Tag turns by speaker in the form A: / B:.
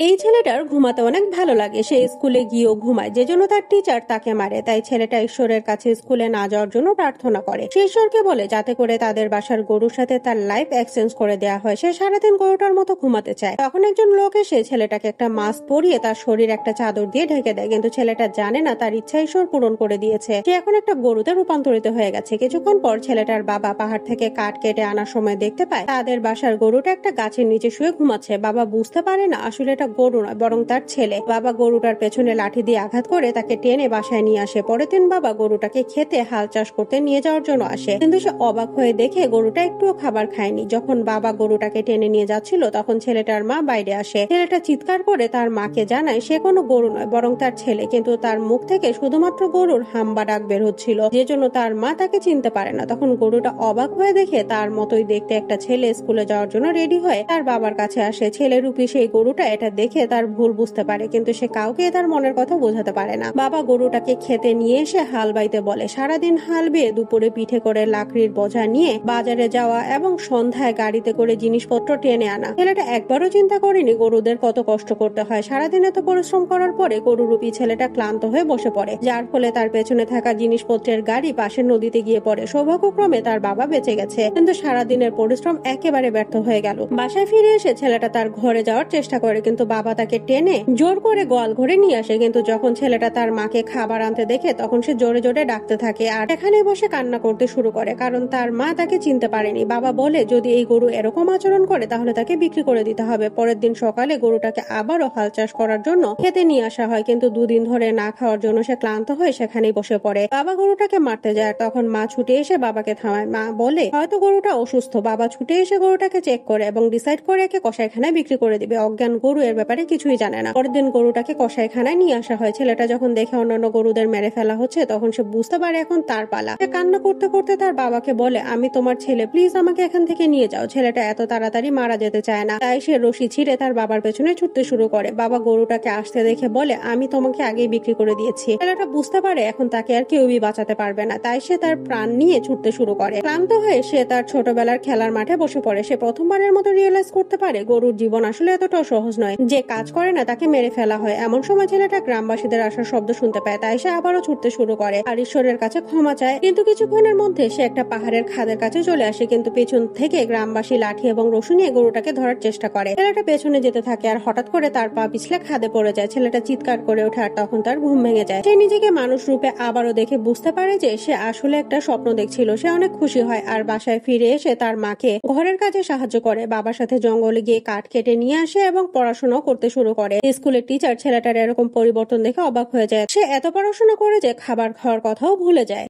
A: এই ছেলেটার ঘুমাতে অনেক ভালো লাগে। সে স্কুলে গিয়েও ঘুমায়, যে জন্য তার টিচার তাকে মারে। তাই ছেলেটা ঈশ্বরের কাছে স্কুলে না যাওয়ার জন্য প্রার্থনা করে। সে ঈশ্বরকে বলে যাতে করে তাদের বাসার গরুর সাথে তার লাইফ এক্সচেঞ্জ করে দেওয়া হয়। সে সারাদিন গরুটার মতো ঘুমাতে চায়। তখন একজন লোক এসে ছেলেটাকে একটা মাস্ক পরিয়ে তার শরীর একটা চাদর দিয়ে ঢেকে দেয়, কিন্তু ছেলেটা জানে না তার ইচ্ছা ঈশ্বর পূরণ করে দিয়েছে। সে এখন একটা গরুতে রূপান্তরিত হয়ে গেছে। কিছুক্ষণ পর ছেলেটার বাবা পাহাড় থেকে কাঠ কেটে আনার সময় দেখতে পায় তাদের বাসার গরুটা একটা গাছের নিচে শুয়ে ঘুমাচ্ছে। বাবা বুঝতে পারে না আসলে এটা গরু নয়, বরং তার ছেলে। বাবা গরুটার পেছনে লাঠি দিয়ে আঘাত করে তাকে টেনে বাসায় নিয়ে আসে। পরের দিন বাবা গরুটাকে খেতে হাল চাষ করতে নিয়ে যাওয়ার জন্য আসে, কিন্তু সে অবাক হয়ে দেখে গরুটা একটুও খাবার খায়নি। যখন বাবা গরুটাকে টেনে নিয়ে যাচ্ছিল তখন ছেলেটার মা বাইরে আসে। ছেলেটা চিৎকার করে তার মাকে জানায় সে কোনো গরু নয়, বরং তার ছেলে। কিন্তু তার মুখ থেকে শুধুমাত্র গরুর হাম্বা ডাক বের হচ্ছিল, যে জন্য তার মা তাকে চিনতে পারে না। তখন গরুটা অবাক হয়ে দেখে তার মতোই দেখতে একটা ছেলে স্কুলে যাওয়ার জন্য রেডি হয়ে তার বাবার কাছে আসে। ছেলে রূপী সেই গরুটা এটা দেখে তার ভুল বুঝতে পারে, কিন্তু সে কাউকে তার মনের কথা বোঝাতে পারে না। বাবা গরুটাকে খেতে নিয়ে এসে হাল বাইতে বলে। সারাদিন হাল বেয়ে দুপুরে পিঠে করে লাকড়ির বোঝা নিয়ে বাজারে যাওয়া এবং সন্ধ্যায় গাড়িতে করে জিনিসপত্র টেনে আনা। ছেলেটা একবারও চিন্তা করেনি গরুদের কত কষ্ট করতে হয়। সারাদিন এত পরিশ্রম করার পরে গরুরূপী ছেলেটা ক্লান্ত হয়ে বসে পড়ে, যার ফলে তার পেছনে থাকা জিনিসপত্রের গাড়ি পাশের নদীতে গিয়ে পড়ে। সৌভাগ্যক্রমে তার বাবা বেঁচে গেছে, কিন্তু সারাদিনের পরিশ্রম একেবারে ব্যর্থ হয়ে গেল। বাসায় ফিরে এসে ছেলেটা তার ঘরে যাওয়ার চেষ্টা করে, কিন্তু বাবা তাকে টেনে জোর করে গোয়াল ঘরে নিয়ে আসে। কিন্তু যখন ছেলেটা তার মাকে খাবার আনতে দেখে তখন সে জোরে জোরে ডাকতে থাকে আর এখানে বসে কান্না করতে শুরু করে, কারণ তার মা তাকে চিনতে পারেনি। বাবা বলে যদি এই গরু এরকম আচরণ করে তাহলে তাকে বিক্রি করে দিতে হবে। পরের দিন সকালে গরুটাকে আবারও হাল চাষ করার জন্য খেতে নিয়ে আসা হয়, কিন্তু দুদিন ধরে না খাওয়ার জন্য সে ক্লান্ত হয়ে সেখানেই বসে পড়ে। বাবা গরুটাকে মারতে যায়, তখন মা ছুটে এসে বাবাকে থামায়। মা বলে হয়তো গরুটা অসুস্থ। বাবা ছুটে এসে গরুটাকে চেক করে এবং ডিসাইড করে একে কসাইখানায় বিক্রি করে দিবে। অজ্ঞান গরু এর ব্যাপারে কিছুই জানে না। পরের দিন গরুটাকে কসাইখানায় নিয়ে আসা হয়। ছেলেটা যখন দেখে অন্যান্য গরুদের মেরে ফেলা হচ্ছে তখন সে বুঝতে পারে এখন তার পালা। সে কান্না করতে করতে তার বাবাকে বলে আমি তোমার ছেলে, প্লিজ আমাকে এখান থেকে নিয়ে যাও। ছেলেটা এত তাড়াতাড়ি মারা যেতে চায় না, তাই সে রশি ছিঁড়ে তার বাবার পেছনে ছুটতে শুরু করে। বাবা গরুটাকে আসতে দেখে বলে আমি তোমাকে আগেই বিক্রি করে দিয়েছি। ছেলেটা বুঝতে পারে এখন তাকে আর কেউই বাঁচাতে পারবে না, তাই সে তার প্রাণ নিয়ে ছুটতে শুরু করে। ক্লান্ত হয়ে সে তার ছোটবেলার খেলার মাঠে বসে পড়ে। সে প্রথমবারের মতো রিয়েলাইজ করতে পারে গরুর জীবন আসলে এতটাও সহজ নয়। যে কাজ করে না তাকে মেরে ফেলা হয়। এমন সময় ছেলেটা গ্রামবাসীদের আসার শব্দ শুনতে পায়, তাই সে আবারও ছুটতে শুরু করে আর ঈশ্বরের কাছে ক্ষমা চায়। কিন্তু কিছুক্ষণের মধ্যে সে একটা পাহাড়ের খাদের কাছে চলে আসে, কিন্তু পেছন থেকে গ্রামবাসী লাঠি এবং রশি নিয়ে গরুটাকে ধরার চেষ্টা করে। ছেলেটা পেছনে যেতে থাকে আর হঠাৎ করে তার পা পিছলে খাদে পড়ে যায়। ছেলেটা চিৎকার করে ওঠে আর তখন তার ঘুম ভেঙে যায়। সে নিজেকে মানুষ রূপে আবারও দেখে বুঝতে পারে যে সে আসলে একটা স্বপ্ন দেখছিল। সে অনেক খুশি হয় আর বাসায় ফিরে এসে তার মাকে ঘরের কাজে সাহায্য করে। বাবার সাথে জঙ্গলে গিয়ে কাঠ কেটে নিয়ে আসে এবং পড়াশোনাও করতে শুরু করে। স্কুলের টিচার ছেলেটার এরকম পরিবর্তন দেখে অবাক হয়ে যায়। সে এত পড়াশোনা করে যে খাবার খাওয়ার কথাও ভুলে যায়।